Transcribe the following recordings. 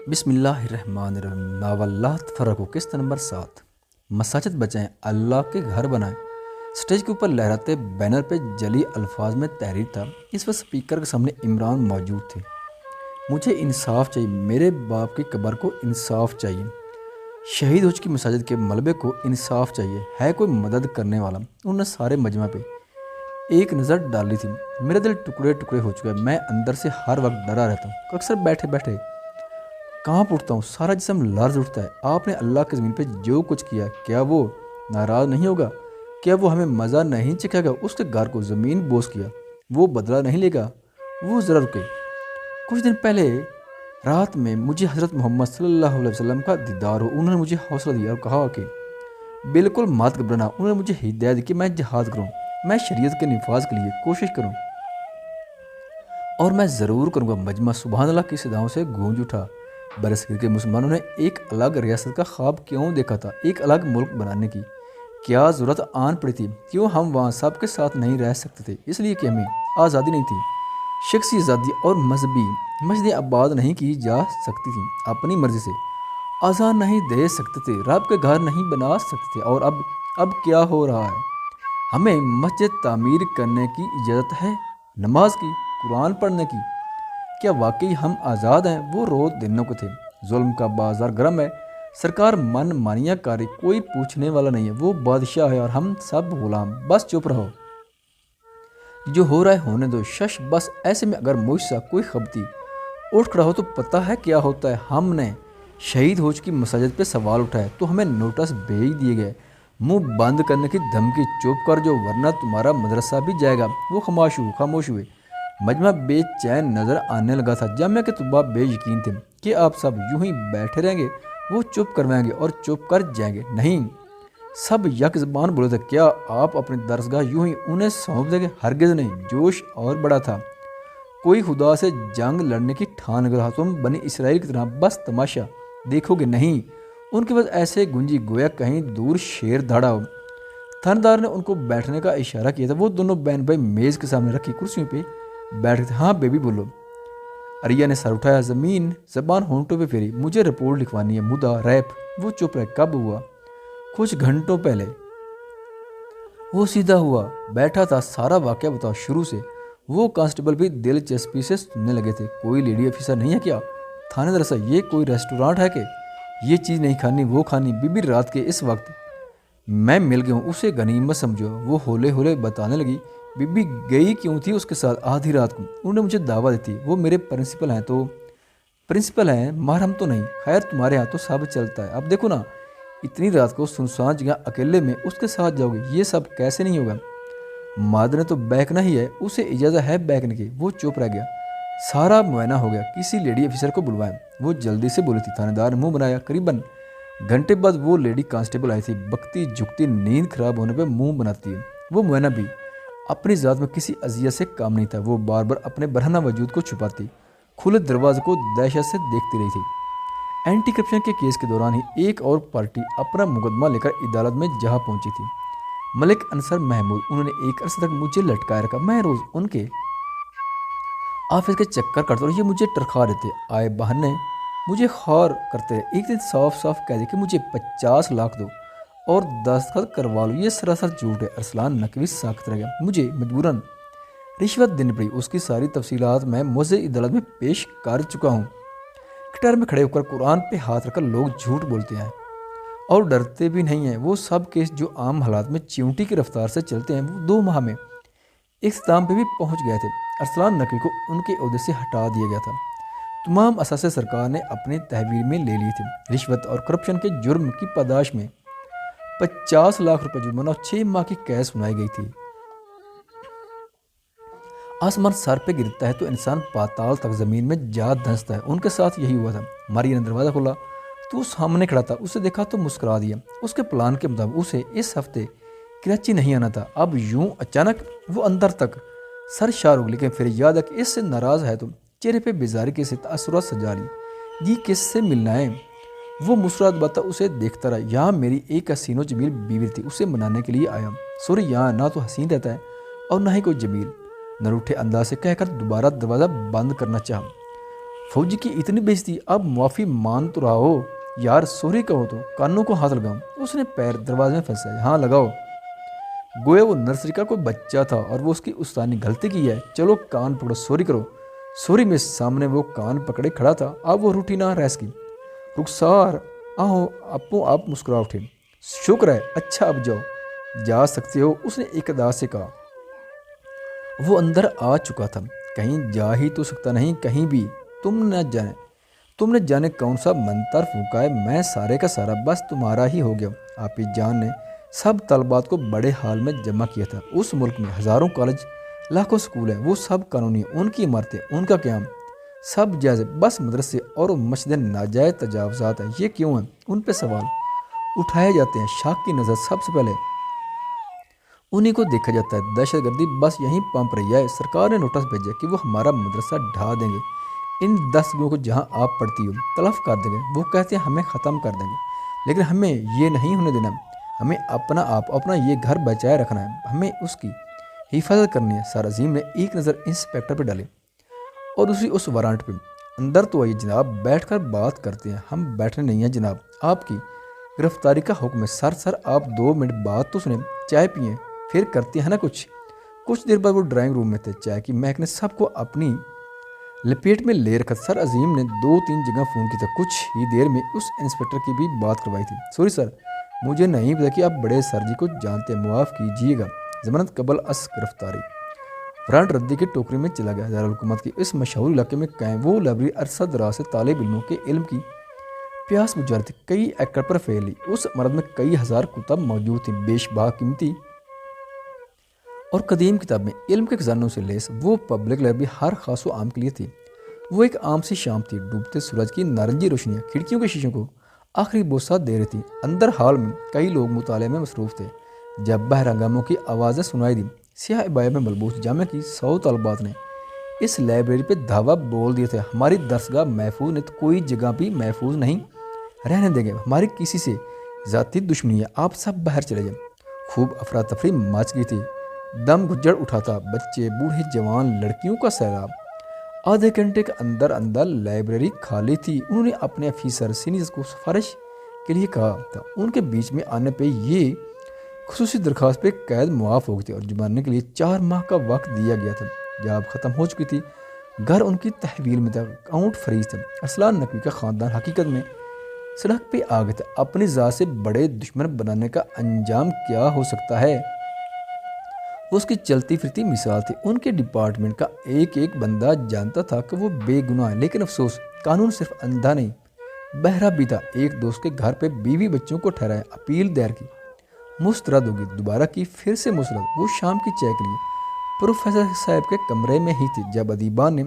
بسم اللہ الرحمن الرحیم ناولہ تفرقو قسط نمبر 7 مساجد بچائیں اللہ کے گھر بنائیں۔ سٹیج کے اوپر لہراتے بینر پہ جلی الفاظ میں تحریر تھا۔ اس وقت سپیکر کے سامنے عمران موجود تھے۔ مجھے انصاف چاہیے، میرے باپ کی قبر کو انصاف چاہیے، شہید ہو چکی مساجد کے ملبے کو انصاف چاہیے، ہے کوئی مدد کرنے والا؟ انہوں نے سارے مجمع پہ ایک نظر ڈالی تھی۔ میرا دل ٹکڑے ٹکڑے ہو چکا ہے، میں اندر سے ہر وقت ڈرا رہتا ہوں، اکثر بیٹھے بیٹھے کانپ اٹھتا ہوں، سارا جسم لرز اٹھتا ہے۔ آپ نے اللہ کی زمین پہ جو کچھ کیا، کیا وہ ناراض نہیں ہوگا؟ کیا وہ ہمیں مزہ نہیں چکھائے گا؟ اس کے گھر کو زمین بوس کیا، وہ بدلہ نہیں لے گا؟ وہ ذرا رکے۔ کچھ دن پہلے رات میں مجھے حضرت محمد صلی اللہ علیہ وسلم کا دیدار ہو۔ انہوں نے مجھے حوصلہ دیا اور کہا کہ بالکل مت گھبرانا۔ انہوں نے مجھے ہدایت دی کہ میں جہاد کروں، میں شریعت کے نفاذ کے لیے کوشش کروں، اور میں ضرور کروں گا۔ مجمع سبحان اللہ کی صداؤں سے گونج اٹھا۔ برصغیر کے مسلمانوں نے ایک الگ ریاست کا خواب کیوں دیکھا تھا؟ ایک الگ ملک بنانے کی کیا ضرورت آن پڑی تھی؟ کیوں ہم وہاں سب کے ساتھ نہیں رہ سکتے تھے؟ اس لیے کہ ہمیں آزادی نہیں تھی، شخصی آزادی، اور مذہبی مسجدیں آباد نہیں کی جا سکتی تھیں، اپنی مرضی سے آزان نہیں دے سکتے تھے، رب کے گھر نہیں بنا سکتے تھے۔ اور اب کیا ہو رہا ہے؟ ہمیں مسجد تعمیر کرنے کی اجازت ہے، نماز کی، قرآن پڑھنے کی۔ کیا واقعی ہم آزاد ہیں؟ وہ روز دنوں کو تھے، ظلم کا بازار گرم ہے، سرکار من مانیاں کاری، کوئی پوچھنے والا نہیں ہے، وہ بادشاہ ہے اور ہم سب غلام، بس چپ رہو، جو ہو رہا ہے ہونے دو، شش بس۔ ایسے میں اگر مجھ سے کوئی خبتی اٹھ کھڑا ہو تو پتہ ہے کیا ہوتا ہے؟ ہم نے شہید ہو چکی مساجد پہ سوال اٹھایا تو ہمیں نوٹس بھیج دیے گئے، منہ بند کرنے کی دھمکی، چپ کر جو ورنہ تمہارا مدرسہ بھی جائے گا۔ وہ خاموش ہوئے۔ مجمع بے چین نظر آنے لگا تھا۔ جامعہ کے طلباء بے یقین تھے کہ آپ سب یوں ہی بیٹھے رہیں گے، وہ چپ کروائیں گے اور چپ کر جائیں گے۔ نہیں، سب یک زبان بولے تھے، کیا آپ اپنی درسگاہ یوں ہی انہیں سونپ دیں گے؟ ہرگز نہیں۔ جوش اور بڑا تھا، کوئی خدا سے جنگ لڑنے کی ٹھان لگ رہا، تم بنی اسرائیل کی طرح بس تماشا دیکھو گے؟ نہیں۔ ان کے بعد ایسے گونجی گویا کہیں دور شیر دھاڑا ہو۔ تھاندار نے ان کو بیٹھنے کا اشارہ کیا تھا۔ وہ دونوں بہن بھائی میز کے سامنے رکھی کرسیوں پہ بیٹھ گئے تھے۔ ہاں بیبی بولو۔ عریہ نے سر اٹھایا، زبان ہونٹوں پہ پھیری، مجھے رپورٹ لکھوانی ہے، مدعا ریپ۔ وہ چپ رہے۔ کب ہوا؟ کچھ گھنٹوں پہلے۔ وہ سیدھا ہوا، بیٹھا تھا، سارا واقعہ بتاؤ شروع سے۔ وہ کانسٹیبل بھی دلچسپی سے سننے لگے تھے۔ کوئی لیڈی آفیسر نہیں ہے کیا؟ تھانے درسا یہ کوئی ریسٹورانٹ ہے کہ یہ چیز نہیں کھانی وہ کھانی؟ بی بی رات کے اس وقت میں مل گیا ہوں، اسے غنیمت سمجھو۔ وہ ہولے ہولے بتانے لگی، بی بی گئی کیوں تھی اس کے ساتھ آدھی رات کو؟ انہوں نے مجھے دعوت دی تھی، وہ میرے پرنسپل ہیں، تو پرنسپل ہیں، محرم تو نہیں۔ خیر تمہارے ہاں تو سب چلتا ہے۔ اب دیکھو نا، اتنی رات کو سنسان جگہ اکیلے میں اس کے ساتھ جاؤ گے، یہ سب کیسے نہیں ہوگا؟ مادر نے تو بیکنا ہی ہے، اسے اجازت ہے بیکنے کی۔ وہ چپ رہ گیا۔ سارا معائنہ ہو گیا، کسی لیڈی آفیسر کو بلوائیں۔ وہ جلدی سے بولی تھی۔ تھانے دار نے منہ بنایا۔ قریباً گھنٹے بعد وہ لیڈی کانسٹیبل آئی تھی، بکتی جھکتی، نیند خراب ہونے پہ منہ بناتی ہے۔ وہ معائنہ بھی اپنی ذات میں کسی اذیت سے کام نہیں تھا۔ وہ بار بار اپنے برہنہ وجود کو چھپاتی، کھلے دروازے کو دہشت سے دیکھتی رہی تھی۔ اینٹی کرپشن کے کیس کے دوران ہی ایک اور پارٹی اپنا مقدمہ لے کر عدالت میں جہاں پہنچی تھی، ملک انصر محمود۔ انہوں نے ایک عرصے تک مجھے لٹکائے رکھا، میں روز ان کے آفس کے چکر کرتا اور یہ مجھے ٹرکھا دیتے، آئے بہانے مجھے خور کرتے رہے۔ ایک دن صاف صاف کہہ دیا کہ مجھے 50 لاکھ دو اور دستخط کروا لو۔ یہ سراسر جھوٹ ہے۔ ارسلان نقوی ساکت رہ گیا۔ مجھے مجبوراً رشوت دینی پڑی، اس کی ساری تفصیلات میں موضع عدالت میں پیش کر چکا ہوں۔ کٹہر میں کھڑے ہو کر قرآن پہ ہاتھ رکھ کر لوگ جھوٹ بولتے ہیں اور ڈرتے بھی نہیں ہیں۔ وہ سب کیس جو عام حالات میں چیونٹی کی رفتار سے چلتے ہیں، وہ 2 ماہ میں اختتام پہ بھی پہنچ گئے تھے۔ ارسلان نقوی کو ان کے عہدے سے ہٹا دیا گیا تھا۔ تمام اثاثے سرکار نے اپنے تحویل میں لے لی تھے۔ رشوت اور کرپشن کے جرم کی پاداش میں 50 لاکھ روپے جرمانہ اور 6 ماہ کی قید سنائی گئی تھی۔ آسمان سر پہ گرتا ہے تو انسان پاتال تک زمین میں جا دھنستا ہے۔ ان کے ساتھ یہی ہوا تھا۔ ماریا نے دروازہ کھولا تو وہ سامنے کھڑا تھا، اسے دیکھا تو مسکرا دیا۔ اس کے پلان کے مطابق اسے اس ہفتے کراچی نہیں آنا تھا۔ اب یوں اچانک وہ اندر تک سر شار ہو گئی، لیکن پھر یاد ہے کہ اس سے ناراض ہے تو چہرے پہ بیزاری کے سے تاثرات سجا لی۔ یہ کس سے ملنا ہے؟ وہ مسکرات باتا اسے دیکھتا رہا۔ یہاں میری ایک حسین و جمیل بیوی تھی، اسے منانے کے لیے آیا۔ سوری، یہاں نہ تو حسین رہتا ہے اور نہ ہی کوئی جمیل، نروٹھے انداز سے کہہ کر دوبارہ دروازہ بند کرنا چاہا۔ فوجی کی اتنی بےعزتی، اب معافی مان تو رہا ہو یار، سوری کہو تو کانوں کو ہاتھ لگاؤں۔ اس نے پیر دروازے میں پھنسائے، ہاں لگاؤ۔ گویا وہ نرسری کا کوئی بچہ تھا اور وہ اس کی استاد نے غلطی کی ہے، چلو کان پکڑو سوری کرو۔ سوری میں سامنے وہ کان پکڑے کھڑا تھا، اب وہ روٹی نہ رہ سکی۔ رخسار آہو اپوں آپ مسکرا اٹھے، شکر ہے، اچھا اب جاؤ، جا سکتے ہو، اس نے ایک ادا سے کہا۔ وہ اندر آ چکا تھا، کہیں جا ہی تو سکتا نہیں، کہیں بھی۔ تم نے جانے کون سا منتر پھونکا ہے، میں سارے کا سارا بس تمہارا ہی ہو گیا۔ آپی جان نے سب طلبات کو بڑے ہال میں جمع کیا تھا۔ اس ملک میں ہزاروں کالج، لاکھوں سکول ہیں، وہ سب قانونی، ان کی عمارتیں، ان کا قیام سب جائز، بس مدرسے اور مسجدیں ناجائز تجاوزات ہیں۔ یہ کیوں ہیں؟ ان پہ سوال اٹھائے جاتے ہیں، شاک کی نظر سب سے پہلے انہیں کو دیکھا جاتا ہے۔ دہشت گردی بس یہیں پنپ رہی ہے، سرکار نے نوٹس بھیجا کہ وہ ہمارا مدرسہ ڈھا دیں گے، ان 10 گھروں کو جہاں آپ پڑھتی ہو تلف کر دیں گے۔ وہ کہتے ہیں ہمیں ختم کر دیں گے، لیکن ہمیں یہ نہیں ہونے دینا، ہمیں اپنا آپ، اپنا یہ گھر بچائے رکھنا ہے، ہمیں اس کی حفاظت کرنی ہے۔ سر عظیم نے ایک نظر انسپیکٹر پہ ڈالی اور دوسری اس وارنٹ پہ۔ اندر تو آئیے جناب، بیٹھ کر بات کرتے ہیں۔ ہم بیٹھنے نہیں ہیں جناب، آپ کی گرفتاری کا حکم ہے۔ سر آپ 2 منٹ بات تو سنیں، چائے پئیں، پھر کرتے ہیں نا کچھ دیر بعد وہ ڈرائنگ روم میں تھے، چائے کی مہک نے سب کو اپنی لپیٹ میں لے رکھا۔ سر عظیم نے 2-3 جگہ فون کیا تھا، کچھ ہی دیر میں اس انسپیکٹر کی بھی بات کروائی تھی۔ سوری سر، مجھے نہیں پتا کہ آپ بڑے سر جی کو جانتے ہیں، معاف کیجیے گا، ضمانت قبل گرفتاری۔ وارنٹ ردی کی ٹوکری میں چلا گیا۔ دارالحکومت کے اس مشہور علاقے میں قائم وہ لائبریری عرصہ دراز سے طالب علموں کے علم کی پیاس بجھا رہی تھی، کئی ایکڑ پر پھیلی۔ اس عمارت میں کئی ہزار کتب موجود تھیں، بیش بہا قیمتی اور قدیم کتابیں، علم کے خزانوں سے لیس۔ وہ پبلک لائبریری ہر خاص و عام کے لیے تھی۔ وہ ایک عام سی شام تھی، ڈوبتے سورج کی نارنجی روشنیاں کھڑکیوں کے شیشوں کو آخری بوسہ دے رہی تھی۔ اندر ہال میں کئی لوگ مطالعے میں مصروف تھے۔ جب بہرنگاموں کی آوازیں سنائی دی، سیاہ عبایا میں ملبوس جامعہ کی 100 طالبات نے اس لائبریری پہ دھاوا بول دیے تھے، ہماری درسگاہ محفوظ نہیں تو کوئی جگہ بھی محفوظ نہیں رہنے دیں گے، ہماری کسی سے ذاتی دشمنی ہے، آپ سب باہر چلے جائیں۔ خوب افراتفری مچ گئی تھی، دم گجڑ اٹھا تھا، بچے، بوڑھے، جوان، لڑکیوں کا سیلاب۔ آدھے گھنٹے کے اندر لائبریری خالی تھی۔ انہوں نے اپنے افیسر سینئرز کو سفارش کے لیے کہا تھا، ان کے بیچ میں آنے پہ یہ خصوصی درخواست پہ قید معاف ہو گئی تھی اور جمانے کے لیے 4 ماہ کا وقت دیا گیا تھا۔ جاب ختم ہو چکی تھی، گھر ان کی تحویل میں تھا، اکاؤنٹ فریز تھا۔ ارسلان نقوی کا خاندان حقیقت میں سڑک پہ آ گیا تھا۔ اپنی ذات سے بڑے دشمن بنانے کا انجام کیا ہو سکتا ہے؟ وہ اس کی چلتی پھرتی مثال تھی۔ ان کے ڈپارٹمنٹ کا ایک بندہ جانتا تھا کہ وہ بے گناہ ہے، لیکن افسوس قانون صرف اندھا نہیں بہرا بھی تھا۔ ایک دوست کے گھر پہ بیوی بچوں کو ٹھہرایا، اپیل دائر کی، مسترد ہوگی، دوبارہ کی، پھر سے مسترد۔ وہ شام کی چائے کے لیے پروفیسر صاحب کے کمرے میں ہی تھی جب ادیبہ نے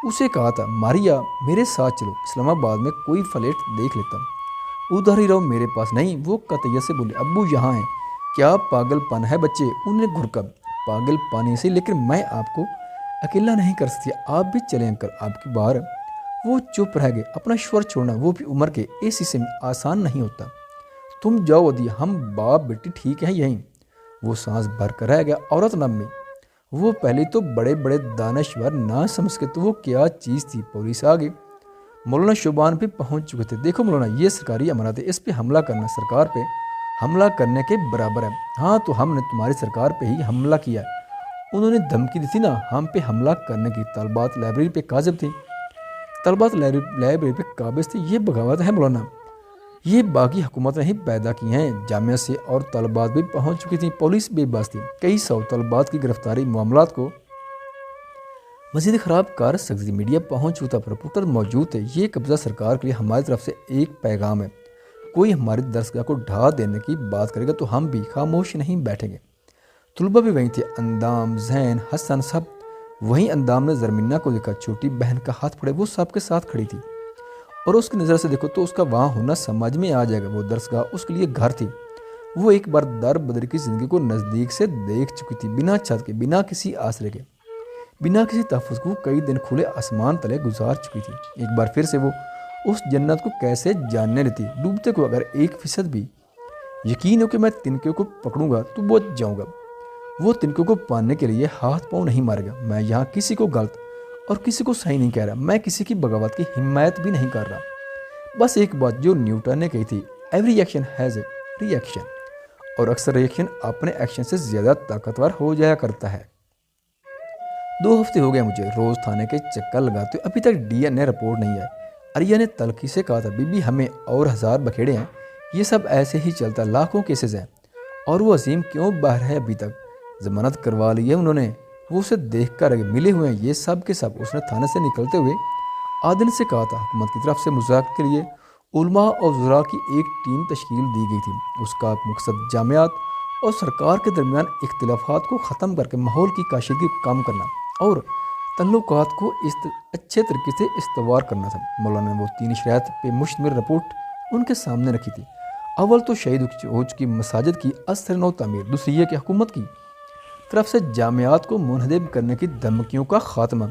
اسے کہا تھا، ماریا میرے ساتھ چلو، اسلام آباد میں کوئی فلیٹ دیکھ لیتا ہوں، ادھر ہی رہو، میرے پاس نہیں۔ وہ قطعیت سے بولے، ابو یہاں ہیں۔ کیا پاگل پن ہے بچے؟ انہوں نے گھرکا، پاگل پانی سے، لیکن میں آپ کو اکیلا نہیں کر سکتی، آپ بھی چلیں انکل، آپ کی بار۔ وہ چپ رہ گئے، اپنا شور چھوڑنا وہ بھی عمر کے اس حصے میں آسان نہیں ہوتا۔ تم جاؤ ادی، ہم باپ بیٹی ٹھیک ہیں یہیں۔ وہ سانس بھر کر رہ گیا، عورت نام میں وہ پہلے تو بڑے بڑے دانشور نہ سمجھ کے تو وہ کیا چیز تھی۔ پولیس آ گئی، مولانا شوبان پہ پہنچ چکے تھے۔ دیکھو مولانا، یہ سرکاری امانت ہے، اس پہ حملہ کرنا سرکار پہ حملہ کرنے کے برابر ہے۔ ہاں تو ہم نے تمہاری سرکار پہ ہی حملہ کیا ہے، انہوں نے دھمکی دی تھی نا ہم پہ حملہ کرنے کی۔ طالبات لائبریری پہ کاذب تھی، طلبات لائبریری پہ قابض تھی، یہ بغاوت ہے مولانا، یہ باقی حکومت نے ہی پیدا کی ہیں۔ جامعہ سے اور طلبات بھی پہنچ چکی تھیں، پولیس بے بس تھی، کئی 100 طلبات کی گرفتاری معاملات کو مزید خراب کر سکتی تھی۔ میڈیا پہنچ چکا تھا، رپورٹر موجود تھے۔ یہ قبضہ سرکار کے لیے ہماری طرف سے ایک پیغام ہے، کوئی ہماری درسگاہ کو ڈھا دینے کی بات کرے گا تو ہم بھی خاموش نہیں بیٹھیں گے۔ طلبہ بھی وہیں تھے، اندام، ذہن، حسن، سب وہیں۔ اندام نے زرمینہ کو دیکھا، چھوٹی بہن کا ہاتھ پڑے، وہ سب کے ساتھ کھڑی تھی اور اس کی نظر سے دیکھو تو اس کا وہاں ہونا سمجھ میں آ جائے گا۔ وہ درسگاہ اس کے لیے گھر تھی، وہ ایک بار در بدر کی زندگی کو نزدیک سے دیکھ چکی تھی، بنا چھت کے، بنا کسی آسرے کے، بنا کسی تحفظ کو کئی دن کھلے آسمان تلے گزار چکی تھی۔ ایک بار پھر سے وہ اس جنت کو کیسے جاننے لیتی؟ ڈوبتے کو اگر 1% بھی یقین ہو کہ میں تنکے کو پکڑوں گا تو بچ جاؤں گا، وہ تنکے کو پانے کے لیے ہاتھ پاؤں نہیں مارے گا۔ میں یہاں کسی کو غلط اور کسی کو صحیح نہیں کہہ رہا، میں کسی کی بغاوت کی حمایت بھی نہیں کر رہا۔ بس ایک بات جو نیوٹن نے کہی تھی، every action has a reaction, اور اکثر ریئیکشن اپنے ایکشن سے زیادہ طاقتور ہو جایا کرتا ہے۔ 2 ہفتے ہو گئے مجھے روز تھانے کے چکر لگاتے ہوئے، ابھی تک ڈی این اے رپورٹ نہیں آئی۔ آریہ نے تلخی سے کہا تھا، بی بی ہمیں اور 1000 بکھیڑے ہیں، یہ سب ایسے ہی چلتا، لاکھوں کیسز ہیں، اور وہ عظیم کیوں باہر ہے ابھی تک؟ ضمانت کروا لی ہے انہوں نے، وہ اسے دیکھ کر ملے ہوئے ہیں یہ سب کے سب۔ اس نے تھانے سے نکلتے ہوئے عادل سے کہا تھا، حکومت کی طرف سے مذاکرات کے لیے علماء اور وزراء کی ایک ٹیم تشکیل دی گئی تھی۔ اس کا مقصد جامعات اور سرکار کے درمیان اختلافات کو ختم کر کے ماحول کی کشیدگی کو کم کرنا اور تعلقات کو اچھے طریقے سے استوار کرنا تھا۔ مولانا نے وہ 3 شرائط پہ مشتمل رپورٹ ان کے سامنے رکھی تھی۔ اول تو شہید ہو چکی مساجد کی اثر نو تعمیر، دوسری یہ کہ حکومت کی طرف سے جامعات کو منہدم کرنے کی دھمکیوں کا خاتمہ،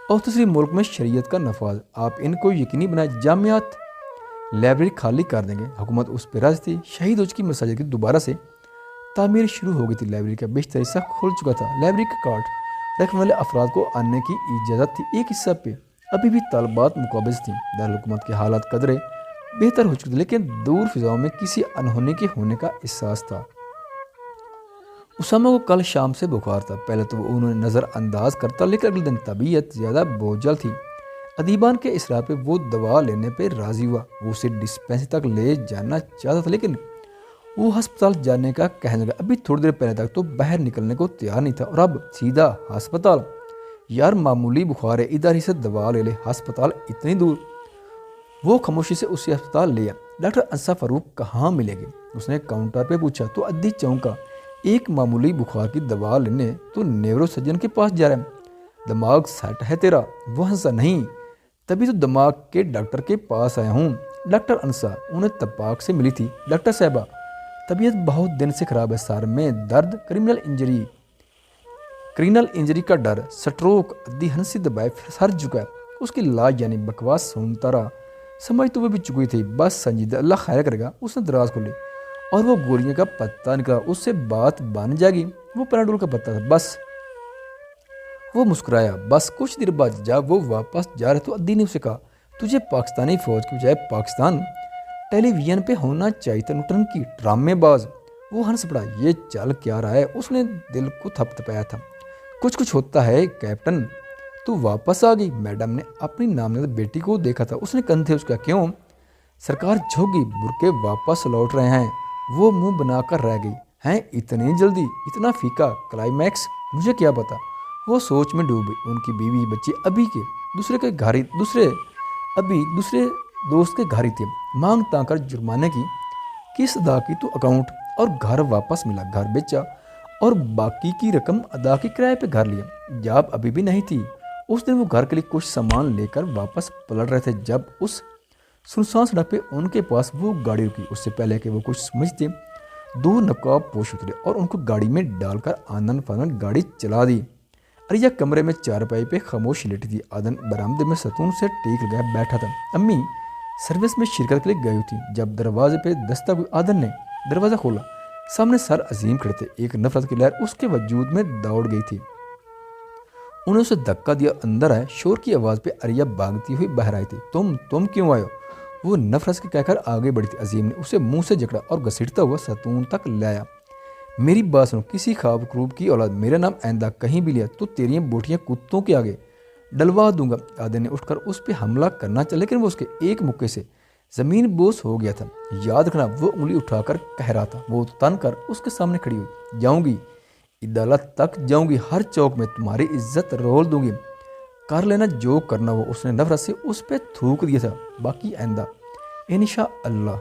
اور تیسری ملک میں شریعت کا نفاذ۔ آپ ان کو یقینی بنائیں جامعات لائبریری خالی کر دیں گے۔ حکومت اس پہ راضی تھی۔ شہید ہو چکی مساجد کی دوبارہ سے تعمیر شروع ہو گئی تھی، لائبریری کا بیشتر حصہ کھل چکا تھا، لائبریری کا کارڈ رکھنے والے افراد کو آنے کی اجازت تھی، ایک حصہ پہ ابھی بھی طالبات مقابض تھیں۔ دارالحکومت کے حالات قدرے بہتر ہو چکے تھے، لیکن دور فضاؤں میں کسی انہونی کے ہونے کا احساس تھا۔ اسامہ کو کل شام سے بخار تھا، پہلے تو وہ انہوں نے نظر انداز کرتا، لیکن اگلے دن طبیعت زیادہ بوجھل تھی۔ ادیبان کے اصرار پہ وہ دوا لینے پہ راضی ہوا، وہ اسے ڈسپینسری تک لے جانا چاہتا تھا، لیکن وہ ہسپتال جانے کا کہنے لگا۔ ابھی تھوڑی دیر پہلے تک تو باہر نکلنے کو تیار نہیں تھا، اور اب سیدھا ہسپتال۔ یار معمولی بخار ہے، ادھر ہی سے دوا لے لے، ہسپتال اتنی دور؟ وہ خاموشی سے اسے ہسپتال لیا۔ ڈاکٹر انصا فاروق کہاں ملے گی؟ اس نے کاؤنٹر پہ پوچھا تو ادھی چونکا، ایک معمولی بخار کی دوا لینے تو نیورو سرجن کے پاس جا رہا ہے؟ دماغ سیٹ ہے تیرا؟ وہ ہنسا، نہیں، تبھی تو دماغ کے ڈاکٹر کے پاس آیا ہوں۔ ڈاکٹر انصا انہیں تپاک سے ملی تھی۔ ڈاکٹر صاحبہ طبیعت بہت دن سے خراب ہے، سر میں درد، کرینل انجری کا ڈر، سٹروک، ادھی ہنسی دبائے سر جھکا ہے۔ اس کی لاج یعنی بکواس سنتا رہا، سمجھ تو وہ بھی چکی تھی، بس سنجیدہ، اللہ خیر کرے گا۔ اس نے دراز کھولی اور وہ گولیاں کا پتہ نکلا، اس سے بات بن جائے گی، وہ پیناڈول کا پتہ تھا، بس۔ وہ مسکرایا۔ بس کچھ دیر بعد جب وہ واپس جا رہے تو ادی نے اسے کہا، تجھے پاکستانی فوج کی بجائے پاکستان ٹیلی ویژن پہ ہونا چاہیے تھا، نوٹنکی، ڈرامے باز۔ وہ ہنس پڑا، یہ چل کیا رہا ہے؟ اس نے دل کو تھپ تھپایا تھا۔ کچھ ہوتا ہے کیپٹن، تو واپس آ گئی؟ میڈم نے اپنی نامزدہ بیٹی کو دیکھا تھا، اس نے کندھے اس کا، کیوں؟ سرکار جھک گئی، برقے واپس لوٹ رہے ہیں۔ وہ منہ بنا کر رہ گئی، ہیں اتنی جلدی، اتنا پھیکا کلائمیکس؟ مجھے کیا پتا؟ وہ سوچ میں ڈوب گئی۔ ان کی بیوی بچے ابھی کے دوسرے دوست کے گھر ہی تھے، مانگ تانگ کر جرمانے کی کس ادا کی تو اکاؤنٹ، اور گھر واپس ملا، گھر بیچا اور باقی کی رقم ادا کی، کرائے پہ گھر لیا۔ جاب ابھی بھی نہیں تھی۔ اس دن وہ گھر کے لیے کچھ سامان لے کر واپس پلٹ رہے تھے جب اس سنسان سڑک پہ ان کے پاس وہ گاڑی رکی۔ اس سے پہلے کہ وہ کچھ سمجھتے 2 نقاب پوش اترے اور ان کو گاڑی میں ڈال کر آنند فاند گاڑی چلا دی۔ آریہ کمرے میں چارپائی پہ خاموش لیٹی تھی، آدن برآمدے میں ستون سے ٹیک لگایا بیٹھا تھا۔ امی سروس میں شرکت کے لیے گئی تھی۔ جب دروازے پہ دستک ہوئی، آدن نے دروازہ کھولا، سامنے سر عظیم کھڑے تھے، ایک نفرت کی لہر اس کے وجود میں دوڑ گئی تھی۔ انہوں نے اسے دھکا دیا، اندر آئے۔ شور کی آواز پہ آریہ بھاگتی ہوئی باہر آئی تھی۔ تم کیوں آئے ہو؟ وہ نفرت سے کہہ کر آگے بڑھی تھی۔ عظیم نے اسے منہ سے جکڑا اور گھسیٹتا ہوا ستون تک لایا۔ میری بات سنو، کسی خواب کروب کی اولاد میرا نام آئندہ کہیں بھی لیا تو تیریاں بوٹیاں کتوں کے آگے ڈلوا دوں گا۔ آدن نے اٹھ کر اس پہ حملہ کرنا چاہا، لیکن وہ اس کے ایک مکے سے زمین بوس ہو گیا تھا۔ یاد رکھنا، وہ انگلی اٹھا کر کہہ رہا تھا۔ وہ تن کر اس کے سامنے کھڑی ہوئی، جاؤں گی، عدالت تک جاؤں گی، ہر چوک میں تمہاری عزت رول دوں گی، کر لینا جو کرنا ہو۔ اس نے نفرت سے اس پہ تھوک دیا تھا، باقی آئندہ انشاءاللہ۔